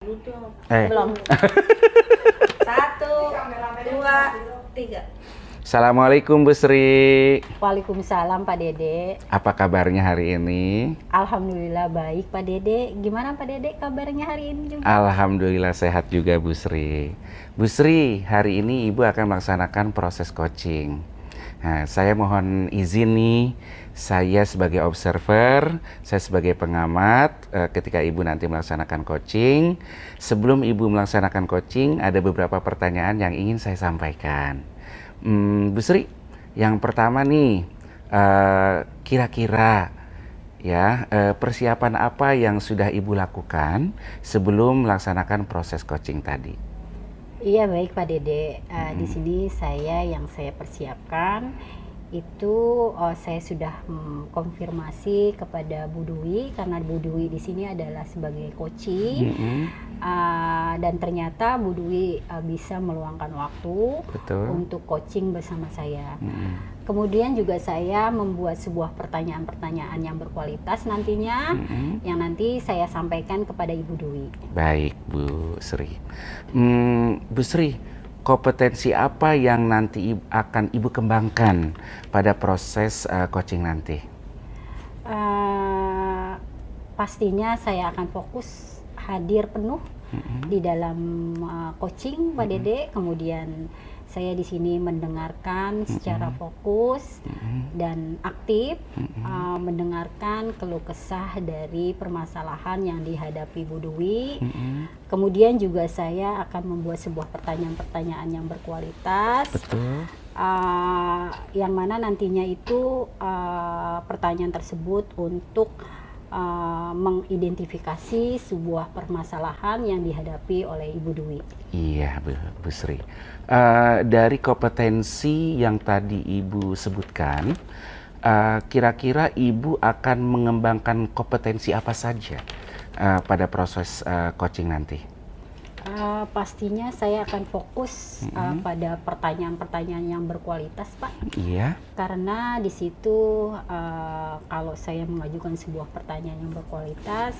Tutup. Eh. Belum. Satu, dua, tiga. Assalamualaikum Bu Sri. Waalaikumsalam Pak Dede. Apa kabarnya hari ini? Alhamdulillah baik Pak Dede. Gimana Pak Dede kabarnya hari ini juga? Alhamdulillah sehat juga Bu Sri. Bu Sri, hari ini Ibu akan melaksanakan proses coaching. Nah, saya mohon izin nih, saya sebagai observer, saya sebagai pengamat ketika Ibu nanti melaksanakan coaching. Sebelum Ibu melaksanakan coaching, ada beberapa pertanyaan yang ingin saya sampaikan. Bu Sri, yang pertama nih, kira-kira ya persiapan apa yang sudah Ibu lakukan sebelum melaksanakan proses coaching tadi? Iya baik Pak Dede. Di sini yang saya persiapkan itu saya sudah konfirmasi kepada Bu Dwi karena Bu Dwi di sini adalah sebagai coaching. Dan ternyata Bu Dwi bisa meluangkan waktu untuk coaching bersama saya. Kemudian juga saya membuat sebuah pertanyaan-pertanyaan yang berkualitas nantinya, yang nanti saya sampaikan kepada Ibu Dwi. Baik Bu Sri. Bu Sri, kompetensi apa yang nanti akan Ibu kembangkan pada proses coaching nanti? Pastinya saya akan fokus hadir penuh di dalam coaching Pak Dede. Kemudian saya di sini mendengarkan secara fokus dan aktif, mendengarkan keluh kesah dari permasalahan yang dihadapi Bu Dwi. Kemudian juga saya akan membuat sebuah pertanyaan-pertanyaan yang berkualitas. Betul. Yang mana nantinya itu pertanyaan tersebut untuk mengidentifikasi sebuah permasalahan yang dihadapi oleh Ibu Dwi. Iya Bu Sri. Dari kompetensi yang tadi Ibu sebutkan, kira-kira Ibu akan mengembangkan kompetensi apa saja pada proses coaching nanti? Pastinya saya akan fokus pada pertanyaan-pertanyaan yang berkualitas, Pak. Iya. Karena di situ kalau saya mengajukan sebuah pertanyaan yang berkualitas,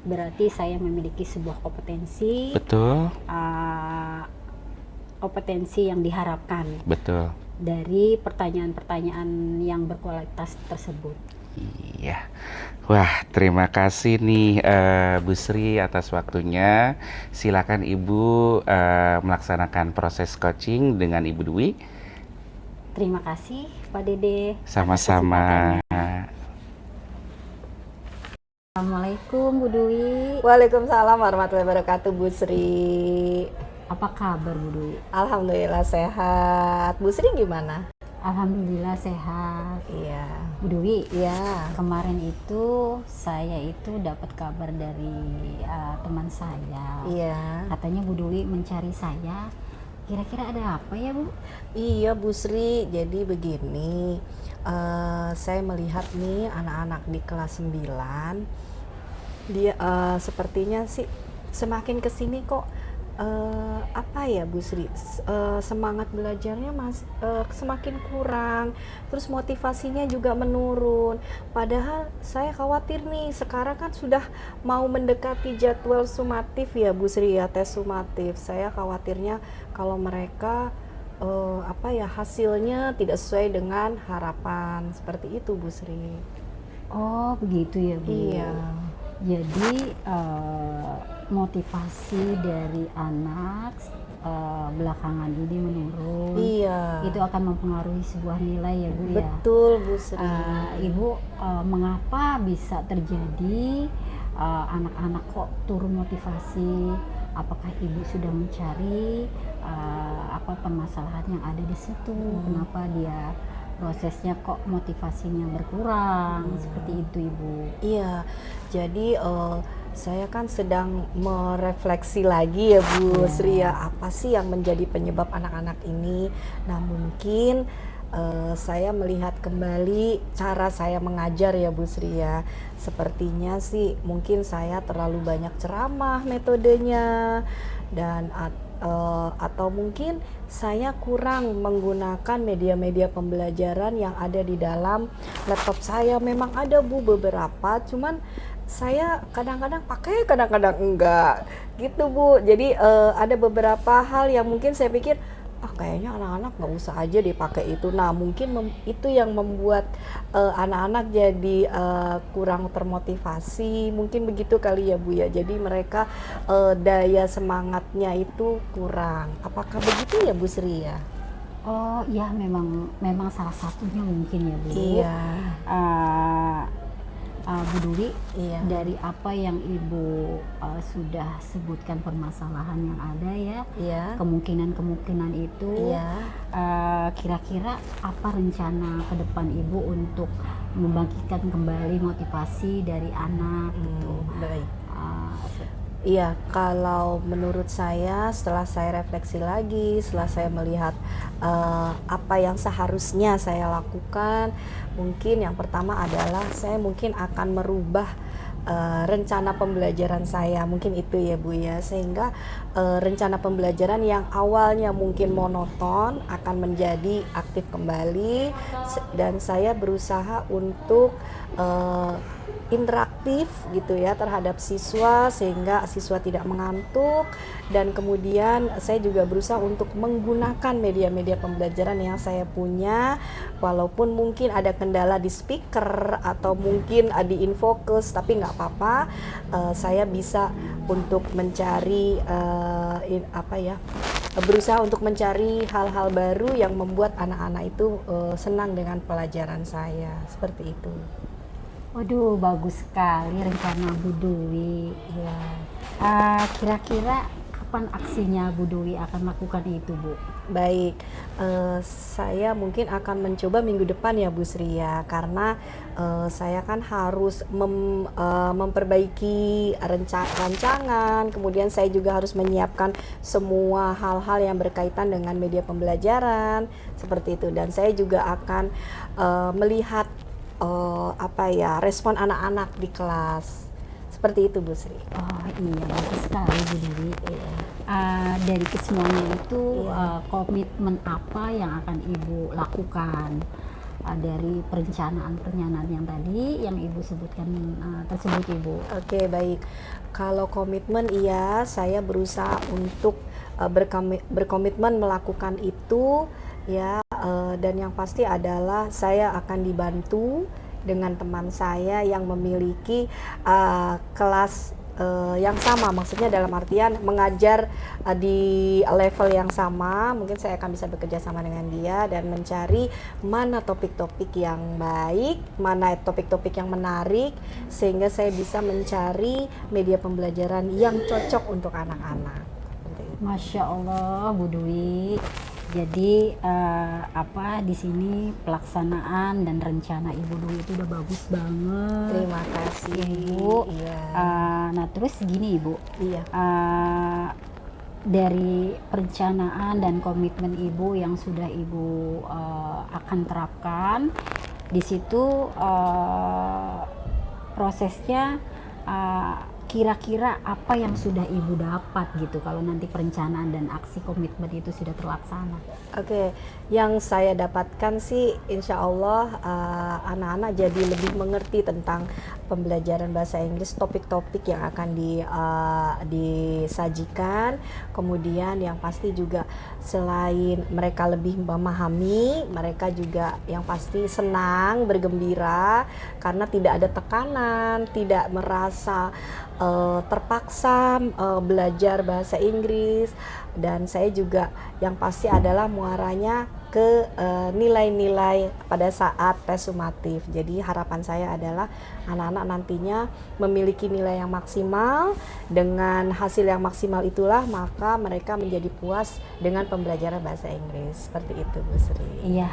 berarti saya memiliki sebuah kompetensi. Betul. Kompetensi yang diharapkan. Betul. Dari pertanyaan-pertanyaan yang berkualitas tersebut. Iya. Wah, terima kasih nih Bu Sri atas waktunya. Silakan Ibu melaksanakan proses coaching dengan Ibu Dwi. Terima kasih Pak Dede. Sama-sama. Assalamualaikum Bu Dwi. Waalaikumsalam warahmatullahi wabarakatuh Bu Sri. Apa kabar Bu Dwi? Alhamdulillah sehat. Bu Sri gimana? Alhamdulillah sehat. Iya. Bu Dwi, Iya. kemarin itu saya itu dapat kabar dari teman saya. Iya. Katanya Bu Dwi mencari saya. Kira-kira ada apa ya Bu? Iya Bu Sri, jadi begini, saya melihat nih anak-anak di kelas 9, dia sepertinya sih semakin kesini kok apa ya Bu Sri, semangat belajarnya semakin kurang, terus motivasinya juga menurun. Padahal saya khawatir nih, sekarang kan sudah mau mendekati jadwal sumatif ya Bu Sri ya, tes sumatif. Saya khawatirnya kalau mereka hasilnya tidak sesuai dengan harapan, seperti itu Bu Sri. Oh begitu ya Bu. Iya. Jadi motivasi dari anak belakangan ini menurun. Iya. Itu akan mempengaruhi sebuah nilai ya Bu ya. Betul Bu Sri. Ibu mengapa bisa terjadi anak-anak kok turun motivasi? Apakah Ibu sudah mencari apa permasalahan yang ada di situ? Kenapa dia prosesnya kok motivasinya berkurang seperti itu Ibu? Iya, jadi saya kan sedang merefleksi lagi ya Bu Sri ya, apa sih yang menjadi penyebab anak-anak ini. Nah mungkin saya melihat kembali cara saya mengajar ya Bu Sri ya. Sepertinya sih mungkin saya terlalu banyak ceramah metodenya, dan atau mungkin saya kurang menggunakan media-media pembelajaran yang ada di dalam laptop saya. Memang ada Bu beberapa, cuman Saya kadang-kadang pakai, kadang-kadang enggak, gitu Bu. Jadi ada beberapa hal yang mungkin saya pikir, kayaknya anak-anak nggak usah aja dipakai itu. Nah mungkin itu yang membuat anak-anak jadi kurang termotivasi, mungkin begitu kali ya Bu ya. Jadi mereka daya semangatnya itu kurang. Apakah begitu ya Bu Sri ya? Oh iya, memang salah satunya mungkin ya Bu. Iya. Bu Dwi, Iya. dari apa yang Ibu sudah sebutkan permasalahan yang ada ya, Iya. kemungkinan itu, Iya. kira-kira apa rencana ke depan Ibu untuk membangkitkan kembali motivasi dari anak gitu? Baik. Uh, Iya, kalau menurut saya setelah saya refleksi lagi, setelah saya melihat apa yang seharusnya saya lakukan, mungkin yang pertama adalah saya mungkin akan merubah rencana pembelajaran saya, mungkin itu ya Bu ya, sehingga rencana pembelajaran yang awalnya mungkin monoton akan menjadi aktif kembali, dan saya berusaha untuk interaktif gitu ya terhadap siswa sehingga siswa tidak mengantuk, dan kemudian saya juga berusaha untuk menggunakan media-media pembelajaran yang saya punya, walaupun mungkin ada kendala di speaker atau mungkin di infocus, tapi nggak apa-apa, saya bisa untuk mencari berusaha untuk mencari hal-hal baru yang membuat anak-anak itu senang dengan pelajaran saya, seperti itu. Waduh, bagus sekali rencana Bu Dwi. Ya. Kira-kira kapan aksinya Bu Dwi akan lakukan itu, Bu? Baik, saya mungkin akan mencoba minggu depan ya Bu Sri ya, karena saya kan harus memperbaiki rancangan, kemudian saya juga harus menyiapkan semua hal-hal yang berkaitan dengan media pembelajaran, seperti itu, dan saya juga akan melihat respon anak-anak di kelas, seperti itu Bu Sri. Oh iya, bagus sekali Bu Dwi. Dari kesemuanya itu komitmen apa yang akan Ibu lakukan dari perencanaan yang tadi yang Ibu sebutkan tersebut Ibu? Oke, baik. Kalau komitmen, iya, saya berusaha untuk berkomitmen melakukan itu ya, dan yang pasti adalah saya akan dibantu dengan teman saya yang memiliki kelas yang sama, maksudnya dalam artian mengajar di level yang sama. Mungkin saya akan bisa bekerja sama dengan dia dan mencari mana topik-topik yang baik, mana topik-topik yang menarik, sehingga saya bisa mencari media pembelajaran yang cocok untuk anak-anak. Masya Allah Bu Dwi. Jadi di sini pelaksanaan dan rencana Ibu Dwi itu udah bagus banget. Terima kasih Ibu. Iya. Nah terus gini Ibu, Iya. dari perencanaan dan komitmen Ibu yang sudah Ibu akan terapkan, di situ prosesnya kira-kira apa yang sudah Ibu dapat gitu kalau nanti perencanaan dan aksi komitmen itu sudah terlaksana? Oke, yang saya dapatkan sih insya Allah anak-anak jadi lebih mengerti tentang pembelajaran bahasa Inggris, topik-topik yang akan disajikan. Kemudian yang pasti juga selain mereka lebih memahami, mereka juga yang pasti senang, bergembira karena tidak ada tekanan, tidak merasa terpaksa belajar bahasa Inggris, dan saya juga yang pasti adalah muaranya ke nilai-nilai pada saat tes sumatif. Jadi harapan saya adalah anak-anak nantinya memiliki nilai yang maksimal. Dengan hasil yang maksimal itulah maka mereka menjadi puas dengan pembelajaran bahasa Inggris. Seperti itu Bu Sri. Iya,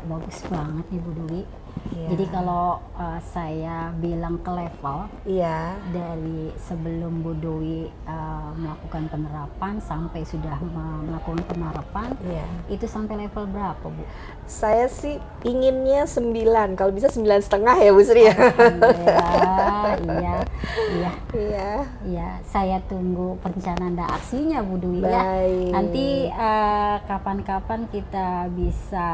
bagus banget nih Bu Dwi. Iya. Jadi kalau saya bilang ke level, Iya. dari sebelum Bu Dwi melakukan penerapan sampai sudah melakukan penerapan, Iya. itu sampai level berapa Bu? Saya sih inginnya 9, kalau bisa 9,5 ya Bu Sri ya. Alhamdulillah, iya. Iya, saya tunggu perencanaan dan aksinya Bu Dwi ya. Baik. Nanti kapan-kapan kita bisa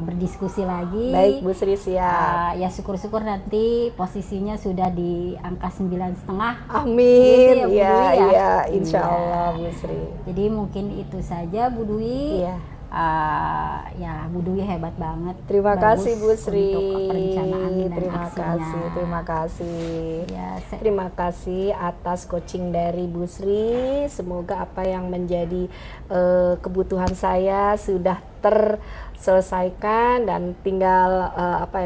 berdiskusi lagi. Baik Bu Sri, siap. Ya syukur-syukur nanti posisinya sudah di angka 9,5. Amin. Gitu ya, Bu Dwi, ya? Iya, insya Iya. Allah Bu Sri. Jadi mungkin itu saja Bu Dwi. Iya. Ya Bu Dwi hebat banget. Terima Bagus kasih Bu Sri. untuk perencanaan dan Terima aksinya. kasih, terima kasih. Ya, Terima kasih atas coaching dari Bu Sri. Semoga apa yang menjadi kebutuhan saya sudah terselesaikan dan tinggal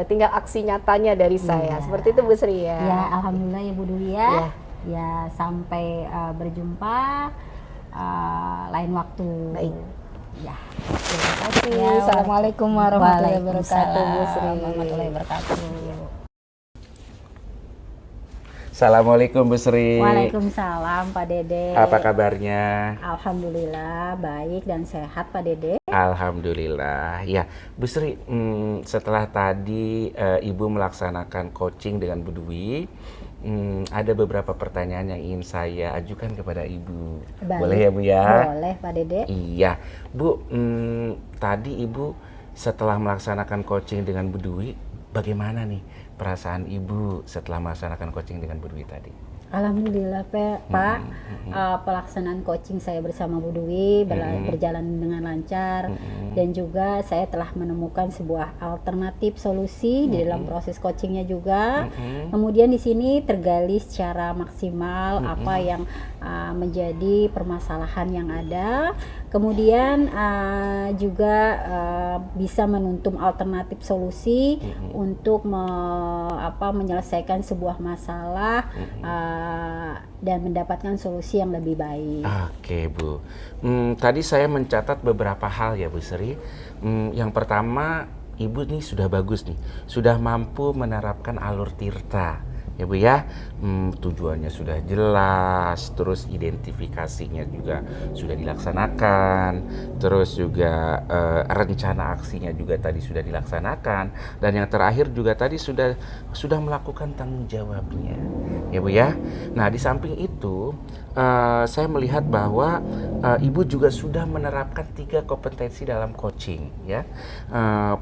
tinggal aksi nyatanya dari saya. Seperti itu Bu Sri ya. Ya, alhamdulillah ya Bu Dwi ya. Ya. Ya, sampai berjumpa lain waktu. Baik. Ya. Terima kasih. Ya, Assalamualaikum warahmatullahi wabarakatuh Bu Sri. Waalaikumsalam warahmatullahi wabarakatuh. Assalamualaikum Bu Sri. Waalaikumsalam Pak Dede. Apa kabarnya? Alhamdulillah baik dan sehat Pak Dede. Alhamdulillah. Ya, Bu Sri, setelah tadi Ibu melaksanakan coaching dengan Bu Dwi, ada beberapa pertanyaan yang ingin saya ajukan kepada Ibu. Baik. Boleh ya Bu ya? Boleh Pak Dede. Iya, Bu. Tadi Ibu setelah melaksanakan coaching dengan Bu Dwi, bagaimana nih perasaan Ibu setelah melaksanakan coaching dengan Bu Dwi tadi? Alhamdulillah Pak, pelaksanaan coaching saya bersama Bu Dwi berjalan dengan lancar dan juga saya telah menemukan sebuah alternatif solusi di dalam proses coachingnya juga. Kemudian di sini tergali secara maksimal apa yang menjadi permasalahan yang ada. Kemudian juga bisa menuntum alternatif solusi untuk menyelesaikan sebuah masalah dan mendapatkan solusi yang lebih baik. Oke Bu, tadi saya mencatat beberapa hal ya Bu Sri. Yang pertama, Ibu nih sudah bagus nih, sudah mampu menerapkan alur tirta. Ya Bu ya, tujuannya sudah jelas, terus identifikasinya juga sudah dilaksanakan, terus juga rencana aksinya juga tadi sudah dilaksanakan, dan yang terakhir juga tadi sudah melakukan tanggung jawabnya, ya Bu ya. Nah di samping itu saya melihat bahwa Ibu juga sudah menerapkan 3 kompetensi dalam coaching ya.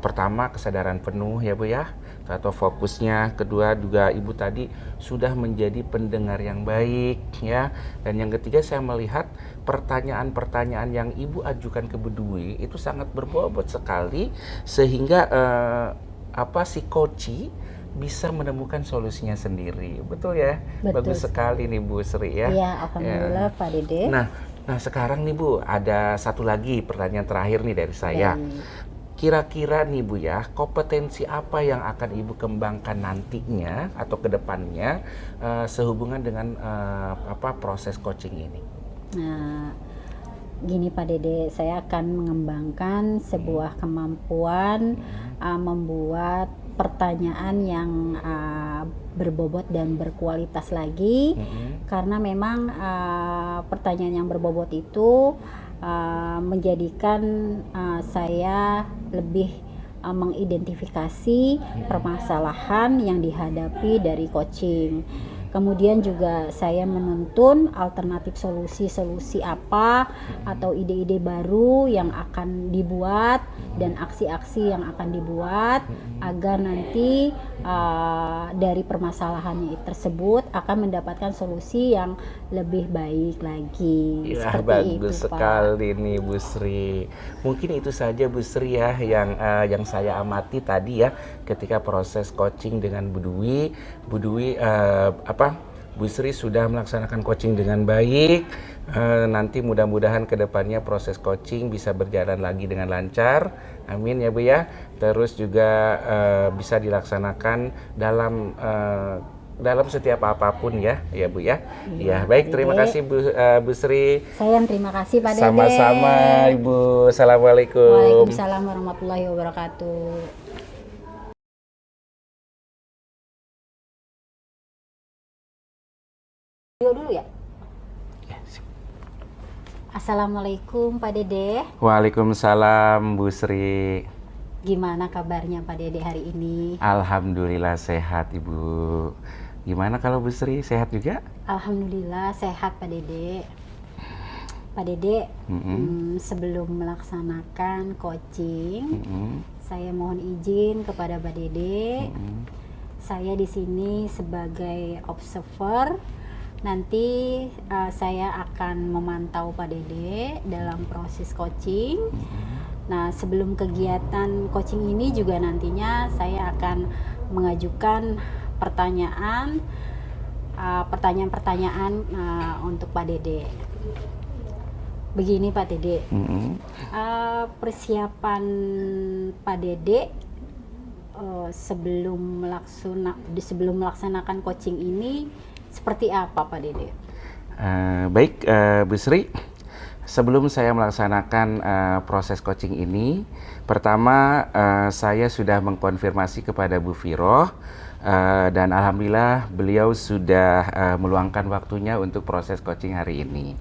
Pertama kesadaran penuh ya Bu ya, atau fokusnya. Kedua juga Ibu tadi sudah menjadi pendengar yang baik ya. Dan yang ketiga saya melihat pertanyaan-pertanyaan yang Ibu ajukan ke Bu Dwi itu sangat berbobot sekali sehingga si coach bisa menemukan solusinya sendiri. Betul ya? Betul. Bagus sekali nih Bu Sri ya. Iya, alhamdulillah Pak Dede. Nah sekarang nih Bu, ada satu lagi pertanyaan terakhir nih dari saya. Baik. Kira-kira nih Bu ya, kompetensi apa yang akan Ibu kembangkan nantinya atau kedepannya sehubungan dengan proses coaching ini? Nah, gini Pak Dede, saya akan mengembangkan sebuah kemampuan membuat pertanyaan yang berbobot dan berkualitas lagi, karena memang pertanyaan yang berbobot itu menjadikan saya lebih mengidentifikasi permasalahan yang dihadapi dari coaching. Kemudian juga saya menuntun alternatif solusi-solusi apa atau ide-ide baru yang akan dibuat dan aksi-aksi yang akan dibuat agar nanti dari permasalahannya tersebut akan mendapatkan solusi yang lebih baik lagi. Ya, Seperti bagus itu, Pak. sekali nih Bu Sri. Mungkin itu saja Bu Sri ya yang saya amati tadi ya ketika proses coaching dengan Bu Dwi. Bu Sri sudah melaksanakan coaching dengan baik. Nanti mudah-mudahan kedepannya proses coaching bisa berjalan lagi dengan lancar. Amin ya Bu ya. Terus juga bisa dilaksanakan dalam setiap apapun ya Bu ya. Ya baik, terima kasih Bu Sri. Saya yang terima kasih Pak Dede. Sama-sama Ibu. Assalamualaikum. Waalaikumsalam warahmatullahi wabarakatuh. Dulu ya. Assalamualaikum Pak Dede. Waalaikumsalam Bu Sri. Gimana kabarnya Pak Dede hari ini? Alhamdulillah sehat Ibu. Gimana kalau Bu Sri, sehat juga? Alhamdulillah sehat Pak Dede. Pak Dede, sebelum melaksanakan coaching, Saya mohon izin kepada Pak Dede. Saya di sini sebagai observer. Nanti saya akan memantau Pak Dede dalam proses coaching. Nah, sebelum kegiatan coaching ini juga nantinya saya akan mengajukan pertanyaan-pertanyaan untuk Pak Dede. Begini Pak Dede, persiapan Pak Dede sebelum melaksanakan coaching ini seperti apa Pak Dede? Baik, Bu Sri. Sebelum saya melaksanakan proses coaching ini, pertama saya sudah mengkonfirmasi kepada Bu Viro dan alhamdulillah beliau sudah meluangkan waktunya untuk proses coaching hari ini.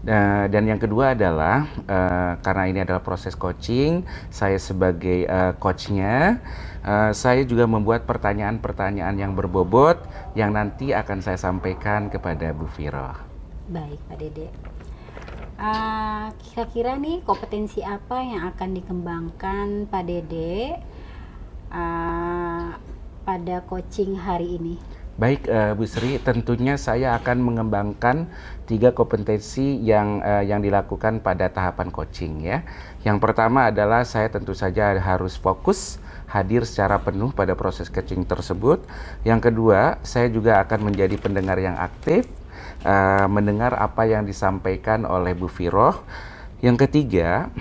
Dan yang kedua adalah karena ini adalah proses coaching, saya sebagai coachnya, saya juga membuat pertanyaan-pertanyaan yang berbobot yang nanti akan saya sampaikan kepada Bu Viro. Baik Pak Dede. Kira-kira nih kompetensi apa yang akan dikembangkan Pak Dede pada coaching hari ini? Baik, Bu Sri, tentunya saya akan mengembangkan 3 kompetensi yang dilakukan pada tahapan coaching ya. Yang pertama adalah saya tentu saja harus fokus hadir secara penuh pada proses coaching tersebut. Yang kedua, saya juga akan menjadi pendengar yang aktif, mendengar apa yang disampaikan oleh Bu Viro. Yang ketiga,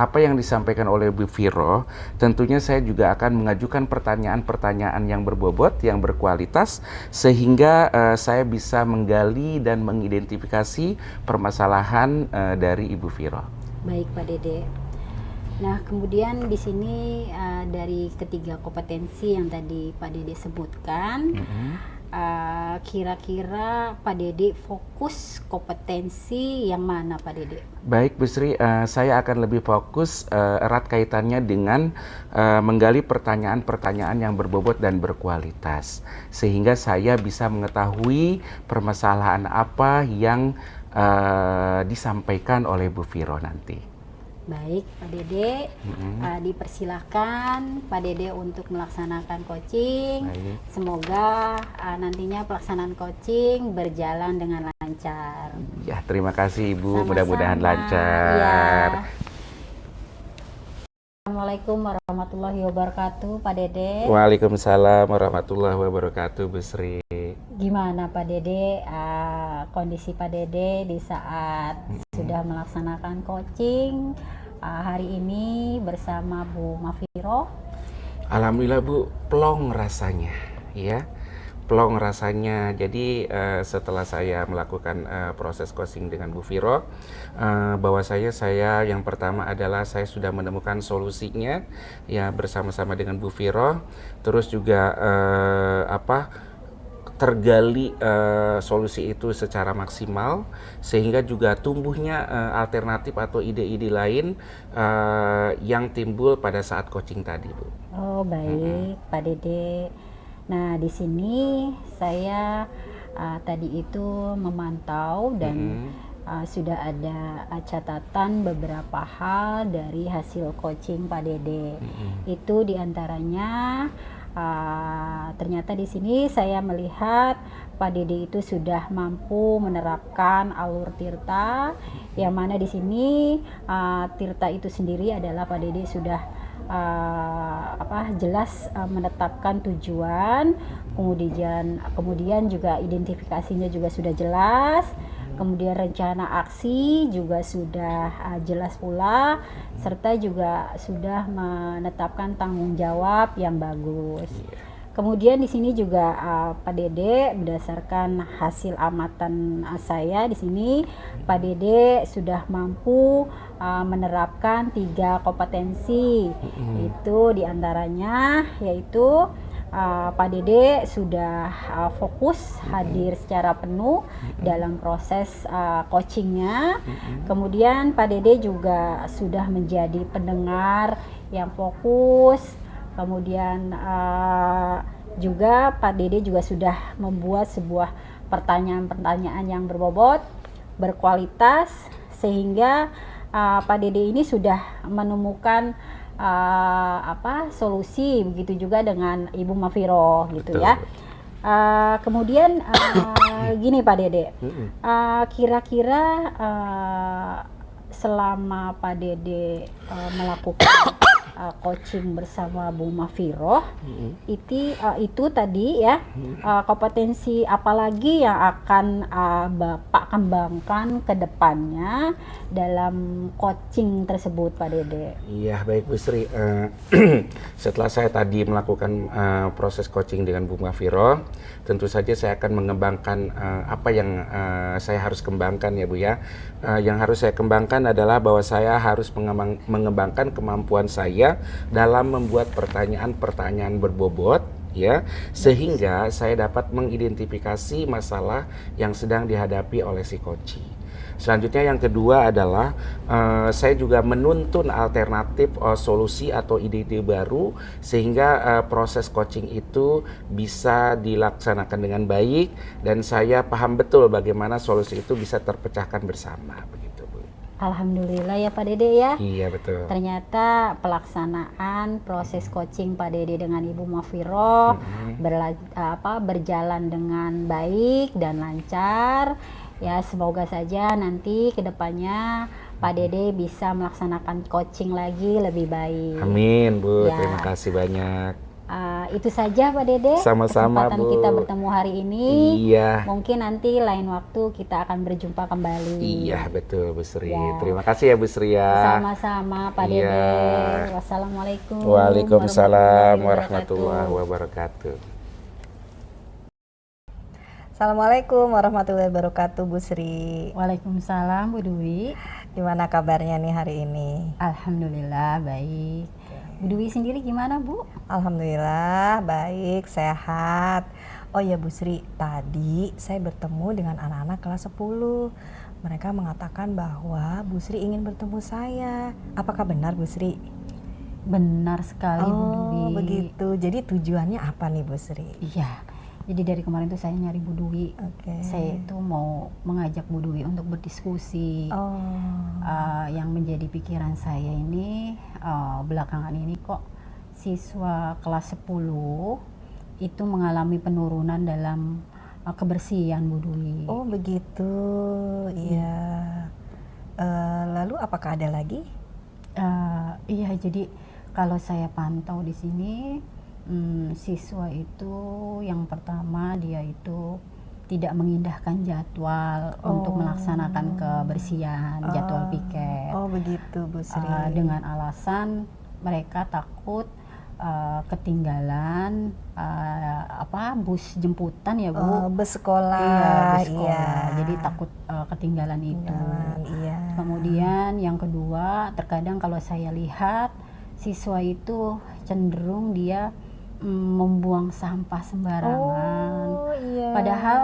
apa yang disampaikan oleh Bu Viro, tentunya saya juga akan mengajukan pertanyaan-pertanyaan yang berbobot, yang berkualitas, sehingga saya bisa menggali dan mengidentifikasi permasalahan dari Ibu Viro. Baik Pak Dede. Nah, kemudian di sini dari ketiga kompetensi yang tadi Pak Dede sebutkan, kira-kira Pak Dede fokus kompetensi yang mana Pak Dede? Baik Bu Sri, saya akan lebih fokus erat kaitannya dengan menggali pertanyaan-pertanyaan yang berbobot dan berkualitas, sehingga saya bisa mengetahui permasalahan apa yang disampaikan oleh Bu Viro nanti. Baik Pak Dede, dipersilahkan Pak Dede untuk melaksanakan coaching. Baik. Semoga nantinya pelaksanaan coaching berjalan dengan lancar. Ya, terima kasih Ibu, Sama-sama. mudah-mudahan lancar. Ya. Assalamualaikum warahmatullahi wabarakatuh Pak Dede. Waalaikumsalam warahmatullahi wabarakatuh Bu Sri. Gimana Pak Dede, kondisi Pak Dede di saat sudah melaksanakan coaching hari ini bersama Bu Mafiro? Alhamdulillah Bu, plong rasanya ya. Plong rasanya. Jadi setelah saya melakukan proses coaching dengan Bu Viro, bahwa saya yang pertama adalah saya sudah menemukan solusinya ya bersama-sama dengan Bu Viro. Terus juga tergali solusi itu secara maksimal, sehingga juga tumbuhnya alternatif atau ide-ide lain yang timbul pada saat coaching tadi Bu. Oh baik Pak Dede. Nah di sini saya tadi itu memantau dan sudah ada catatan beberapa hal dari hasil coaching Pak Dede. Itu diantaranya ternyata di sini saya melihat Pak Dede itu sudah mampu menerapkan alur tirta, yang mana di sini tirta itu sendiri adalah Pak Dede sudah jelas menetapkan tujuan, kemudian juga identifikasinya juga sudah jelas, kemudian rencana aksi juga sudah jelas pula, serta juga sudah menetapkan tanggung jawab yang bagus. Kemudian di sini juga Pak Dede berdasarkan hasil amatan saya di sini Pak Dede sudah mampu menerapkan 3 kompetensi. Itu diantaranya yaitu Pak Dede sudah fokus hadir secara penuh dalam proses coachingnya. Kemudian Pak Dede juga sudah menjadi pendengar yang fokus. Kemudian juga Pak Dede juga sudah membuat sebuah pertanyaan-pertanyaan yang berbobot, berkualitas, sehingga Pak Dede ini sudah menemukan solusi, begitu juga dengan Ibu Mafiro gitu Betul. ya. Kemudian gini Pak Dede, kira-kira selama Pak Dede melakukan coaching bersama Bu Mafiro, itu tadi ya, kompetensi apalagi yang akan Bapak kembangkan ke depannya dalam coaching tersebut Pak Dede? Iya, baik Bu Sri. Setelah saya tadi melakukan proses coaching dengan Bu Mafiro, tentu saja saya akan mengembangkan apa yang saya harus kembangkan ya Bu ya. Yang harus saya kembangkan adalah bahwa saya harus mengembangkan kemampuan saya dalam membuat pertanyaan-pertanyaan berbobot ya, sehingga saya dapat mengidentifikasi masalah yang sedang dihadapi oleh si coach. Selanjutnya yang kedua adalah saya juga menuntun alternatif solusi atau ide-ide baru sehingga proses coaching itu bisa dilaksanakan dengan baik dan saya paham betul bagaimana solusi itu bisa terpecahkan bersama begitu Bu. Alhamdulillah ya Pak Dede ya. Iya betul. Ternyata pelaksanaan proses coaching Pak Dede dengan Ibu Mafiro berjalan dengan baik dan lancar. Ya, semoga saja nanti kedepannya Pak Dede bisa melaksanakan coaching lagi lebih baik. Amin Bu, Ya. terima kasih banyak. Itu saja Pak Dede. Sama-sama, kesempatan Bu. kita bertemu hari ini. Iya. Mungkin nanti lain waktu kita akan berjumpa kembali. Iya betul Bu Sri. Ya. Terima kasih ya Bu Sri ya. Sama-sama Pak Iya. Dede. Wassalamualaikum Waalaikumsalam warahmatullahi wabarakatuh. Assalamualaikum warahmatullahi wabarakatuh Bu Sri. Waalaikumsalam Bu Dwi. Gimana kabarnya nih hari ini? Alhamdulillah baik. Bu Dwi sendiri gimana Bu? Alhamdulillah baik, sehat. Oh ya Bu Sri, tadi saya bertemu dengan anak-anak kelas 10. Mereka mengatakan bahwa Bu Sri ingin bertemu saya. Apakah benar Bu Sri? Benar sekali Bu Dwi. Oh begitu, jadi tujuannya apa nih Bu Sri? Iya. Jadi dari kemarin tuh saya nyari Bu Dwi. Oke. Saya itu mau mengajak Bu Dwi untuk berdiskusi. Oh. Yang menjadi pikiran saya ini belakangan ini kok siswa kelas 10 itu mengalami penurunan dalam kebersihan Bu Dwi. Oh begitu, iya. Lalu apakah ada lagi? Iya, jadi kalau saya pantau di sini, siswa itu yang pertama dia itu tidak mengindahkan jadwal untuk melaksanakan kebersihan, jadwal piket. Oh begitu Bu Sri. Dengan alasan mereka takut ketinggalan bus jemputan ya Bu. Bus sekolah. Iya, bus sekolah. Iya. Jadi takut ketinggalan itu. Iya. Kemudian yang kedua, terkadang kalau saya lihat siswa itu cenderung dia membuang sampah sembarangan. Oh iya. Padahal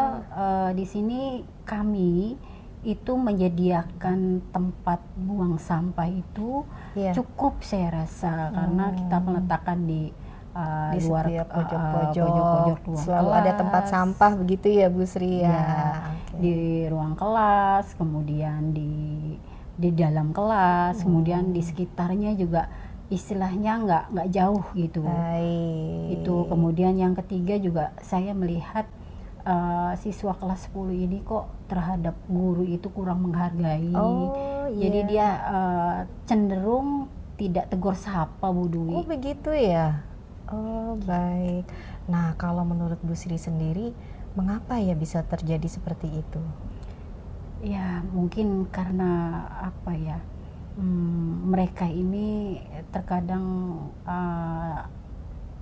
di sini kami itu menyediakan tempat buang sampah itu Iya. cukup saya rasa karena kita meletakkan di Di luar setiap pojok-pojok pojok-pojok ruang selalu kelas. ada tempat sampah begitu ya Bu Sri ya. Ya, Oke. di ruang kelas, kemudian di dalam kelas, kemudian di sekitarnya juga istilahnya nggak jauh gitu. Baik. Itu kemudian yang ketiga juga saya melihat siswa kelas 10 ini kok terhadap guru itu kurang menghargai. Oh, Jadi iya. dia cenderung tidak tegur sapa Bu Dwi. Oh begitu ya. Oh baik. Nah kalau menurut Bu Sri sendiri, mengapa ya bisa terjadi seperti itu? Ya mungkin karena apa ya, mereka ini terkadang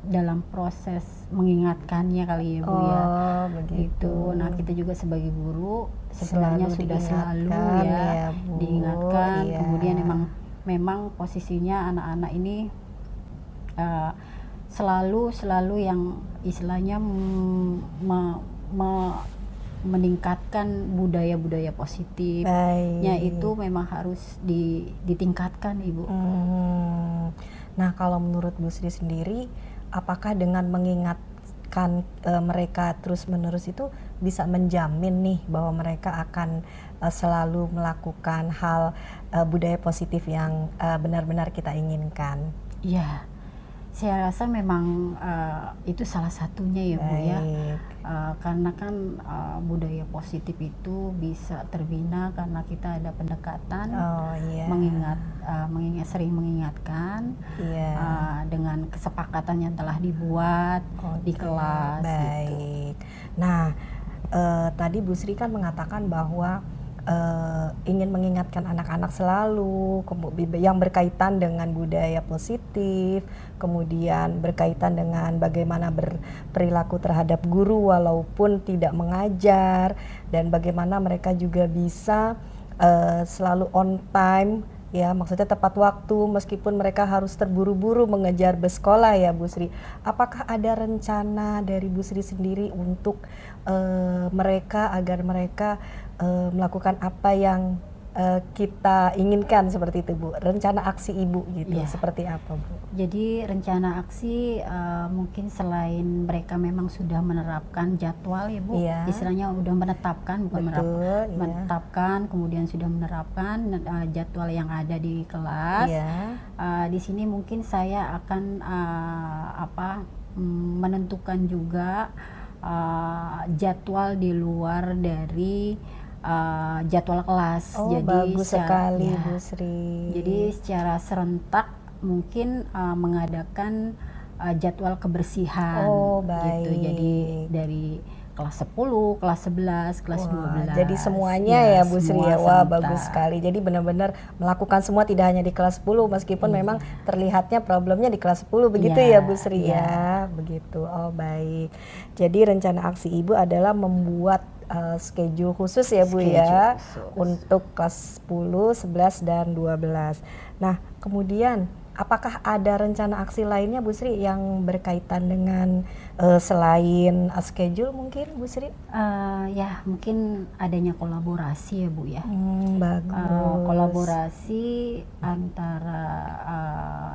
dalam proses mengingatkannya kali ya Bu ya. Oh begitu. Gitu. Nah kita juga sebagai guru sebenarnya Selalu sudah selalu diingatkan ya, ya, Bu. diingatkan. Iya. Kemudian memang posisinya anak-anak ini selalu yang istilahnya meningkatkan budaya-budaya positifnya Baik. itu memang harus ditingkatkan Ibu. Nah kalau menurut Bu Sri sendiri, apakah dengan mengingatkan mereka terus-menerus itu bisa menjamin nih bahwa mereka akan selalu melakukan hal budaya positif yang benar-benar kita inginkan? Ya, saya rasa memang itu salah satunya ya Bu ya. Baik. Karena kan budaya positif itu bisa terbina karena kita ada pendekatan, Oh iya. sering mengingatkan Iya. dengan kesepakatan yang telah dibuat di Oke, kelas gitu. baik. Nah, tadi Bu Sri kan mengatakan bahwa ingin mengingatkan anak-anak selalu yang berkaitan dengan budaya positif, kemudian berkaitan dengan bagaimana berperilaku terhadap guru walaupun tidak mengajar, dan bagaimana mereka juga bisa selalu on time, ya, maksudnya tepat waktu meskipun mereka harus terburu-buru mengejar bersekolah ya Bu Sri. Apakah ada rencana dari Bu Sri sendiri untuk mereka agar mereka melakukan apa yang kita inginkan seperti itu Bu? Rencana aksi Ibu gitu, Iya. seperti apa Bu? Jadi rencana aksi mungkin selain mereka memang sudah menerapkan jadwal ya Bu, Iya. istilahnya udah menetapkan, bukan Betul, iya. menetapkan, kemudian sudah menerapkan jadwal yang ada di kelas. Iya. Di sini mungkin saya akan menentukan juga jadwal di luar dari jadwal kelas. Oh, Jadi bagus sekali ya, Bu Sri. jadi secara serentak mungkin mengadakan jadwal kebersihan Oh, gitu. Jadi baik. dari kelas 10, kelas 11, kelas Wah, 12. jadi semuanya ya Bu Sri semua ya. Wah, serentak. bagus sekali. Jadi benar-benar melakukan semua, tidak hanya di kelas 10 meskipun memang terlihatnya problemnya di kelas 10 begitu Iya, ya Bu Sri ya. Begitu. Oh, baik. Jadi rencana aksi Ibu adalah membuat schedule khusus ya Bu ya, Schedule khusus. untuk kelas 10, 11 dan 12. Nah, kemudian apakah ada rencana aksi lainnya Bu Sri yang berkaitan dengan selain schedule mungkin Bu Sri? Ya mungkin adanya kolaborasi ya Bu ya. Bagus. Kolaborasi antara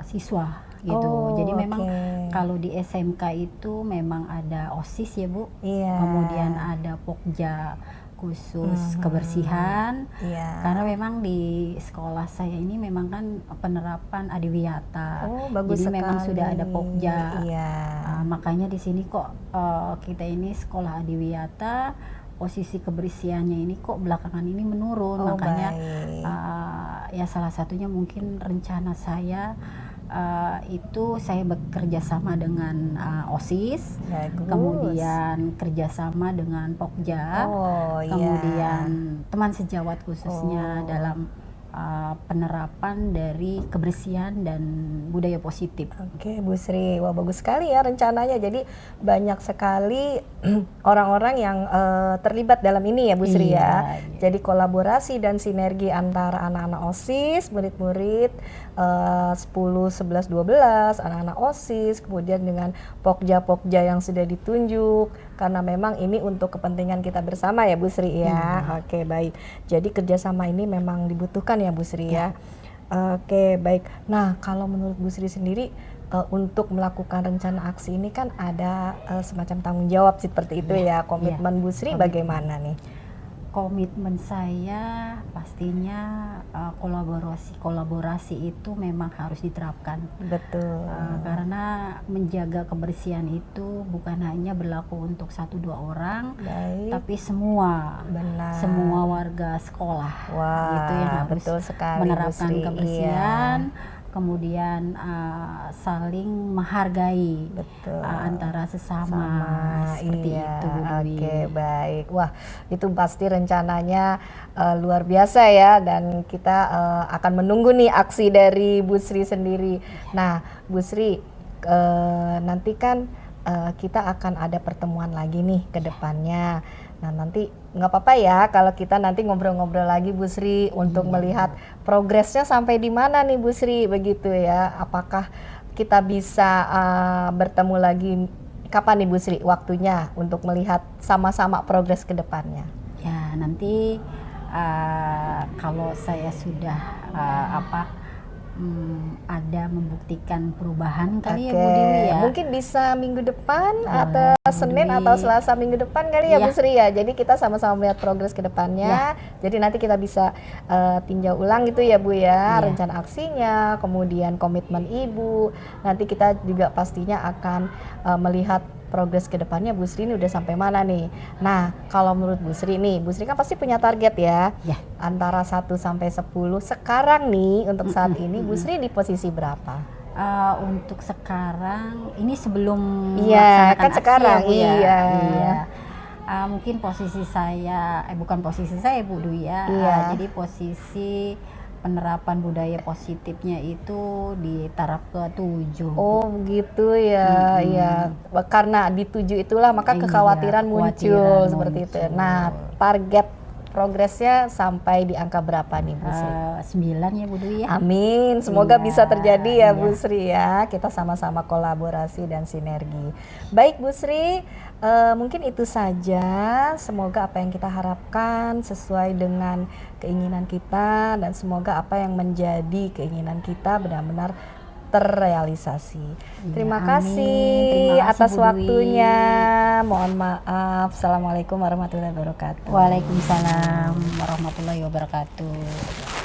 siswa gitu. Oh, Jadi memang oke. kalau di SMK itu memang ada OSIS ya Bu. Iya. Kemudian ada Pokja khusus kebersihan. Iya. Karena memang di sekolah saya ini memang kan penerapan adiwiyata. Oh, bagus Jadi memang sekali. sudah ada Pokja. Iya. Makanya di sini kok kita ini sekolah adiwiyata, posisi kebersihannya ini kok belakangan ini menurun. Oh, Makanya baik. ya salah satunya mungkin rencana saya itu saya bekerja sama dengan OSIS, Bagus. kemudian kerjasama dengan Pokja, Oh, iya. kemudian teman sejawat khususnya Oh. dalam penerapan dari kebersihan dan budaya positif. Oke, Bu Sri. Wah, bagus sekali ya rencananya. Jadi banyak sekali orang-orang yang terlibat dalam ini ya Bu Sri ya. Iya, iya. Jadi kolaborasi dan sinergi antara anak-anak OSIS, murid-murid 10, 11, 12, anak-anak OSIS, kemudian dengan Pokja-Pokja yang sudah ditunjuk, karena memang ini untuk kepentingan kita bersama ya Bu Sri ya. Oke, baik. Jadi kerjasama ini memang dibutuhkan ya Bu Sri ya. Oke, baik. Nah, kalau menurut Bu Sri sendiri untuk melakukan rencana aksi ini kan ada semacam tanggung jawab seperti itu ya. Komitmen Bu Sri bagaimana nih? Komitmen saya pastinya kolaborasi itu memang harus diterapkan. Betul. Karena menjaga kebersihan itu bukan hanya berlaku untuk 1-2 orang, Baik. tapi semua Benar. semua warga sekolah Wah, gitu yang harus betul sekali, Bu menerapkan Sri. kebersihan, Iya. kemudian saling menghargai Betul. antara sesama seperti iya. itu Bu Dwi. Oke, baik. Wah, itu pasti rencananya luar biasa ya, dan kita akan menunggu nih aksi dari Bu Sri sendiri. Nah, Bu Sri, nanti kan kita akan ada pertemuan lagi nih ke depannya. Nah, nanti nggak apa-apa ya kalau kita nanti ngobrol-ngobrol lagi Bu Sri untuk melihat progresnya sampai di mana nih Bu Sri, begitu ya. Apakah kita bisa bertemu lagi kapan nih Bu Sri waktunya untuk melihat sama-sama progres ke depannya? Ya, nanti kalau saya sudah ada membuktikan perubahan kali ya Oke, Bu Dewi ya. mungkin bisa minggu depan Boleh, atau Bu Senin Dewi. atau Selasa minggu depan kali ya Iya. Bu Sri ya. Jadi kita sama-sama melihat progres ke depannya. Jadi nanti kita bisa tinjau ulang gitu ya Bu ya, Iya. rencana aksinya, kemudian komitmen Ibu. Nanti kita juga pastinya akan melihat progres ke depannya Bu Sri ini udah sampai mana nih. Nah, kalau menurut Bu Sri nih, Bu Sri kan pasti punya target ya. Ya. Antara 1 sampai 10. Sekarang nih untuk saat ini Bu Sri di posisi berapa? Untuk sekarang ini sebelum Iya, melaksanakan kan aksi sekarang, ya, Bu, ya. iya. Iya. Mungkin posisi saya bukan posisi saya Bu Dwi ya. Iya. Jadi posisi penerapan budaya positifnya itu di taraf ke-7. Oh begitu ya, ya karena di 7 itulah maka Iya, kekhawatiran muncul kekhawatiran seperti itu. muncul. Nah, target progresnya sampai di angka berapa nih Bu Sri? 9 ya Bu Dwi ya. Amin, semoga Iya, bisa terjadi ya iya. Bu Sri ya. Kita sama-sama kolaborasi dan sinergi. Baik Bu Sri, mungkin itu saja. Semoga apa yang kita harapkan sesuai dengan keinginan kita dan semoga apa yang menjadi keinginan kita benar-benar terrealisasi. Terima amin. kasih Terima kasih, atas Bu Dwi. waktunya. Mohon maaf. Assalamualaikum warahmatullahi wabarakatuh. Waalaikumsalam warahmatullahi wabarakatuh.